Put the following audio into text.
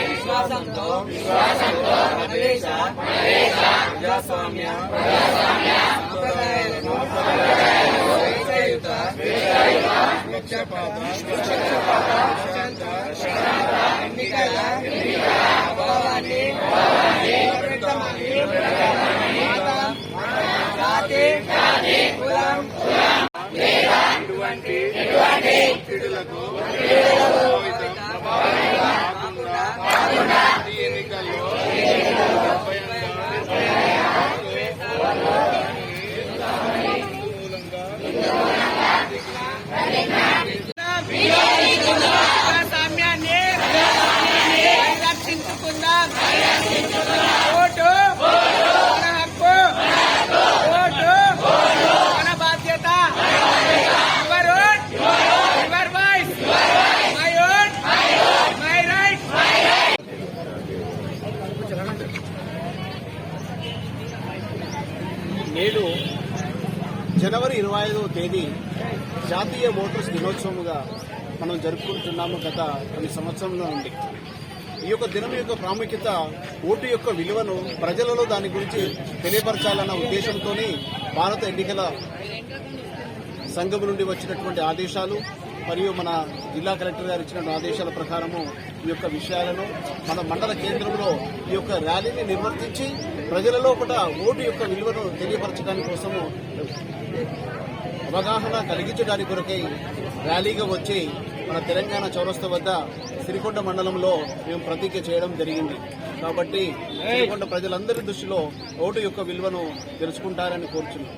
విశ్వాసంతో మన దేశ ప్రజాస్వామ్య సంప్రదాయాలను స్వేచ్ఛాయుత నిష్పక్షపాత ఎన్నికల అభావాన్ని జాతి కులం ఇటువంటి ఒత్తిడులకు ఎన్నికల్లో ప్రజాస్వామ్యాన్ని రక్షించుకుందాం. ఓటు మన హక్కు, ఓటు మన బాధ్యత. Your vote your voice, my vote my right. నేడు జనవరి 25వ తేదీ జాతీయ ఓటర్స్ దినోత్సవంగా మనం జరుపుకుంటున్నాము. గత కొన్ని సంవత్సరంలో నుండి ఈ యొక్క దినం యొక్క ప్రాముఖ్యత, ఓటు యొక్క విలువను ప్రజలలో దాని గురించి తెలియపరచాలన్న ఉద్దేశంతో భారత ఎన్నికల సంఘం నుండి వచ్చినటువంటి ఆదేశాలు మరియు మన జిల్లా కలెక్టర్ గారు ఇచ్చిన ఆదేశాల ప్రకారము ఈ యొక్క విషయాలను మన మండల కేంద్రంలో ఈ యొక్క ర్యాలీని నిర్వర్తించి ప్రజలలో కూడా ఓటు యొక్క విలువను తెలియపరచడానికి కోసము అవగాహన కలిగించడానికి కొరకై ర్యాలీగా వచ్చి మన తెలంగాణ చౌరస్తా వద్ద సిరికొండ మండలంలో మేము ప్రతిజ్ఞ చేయడం జరిగింది. కాబట్టి సిరికొండ ప్రజలందరి దృష్టిలో ఓటు యొక్క విలువను తెలుసుకుంటారని కోరుచున్నాం.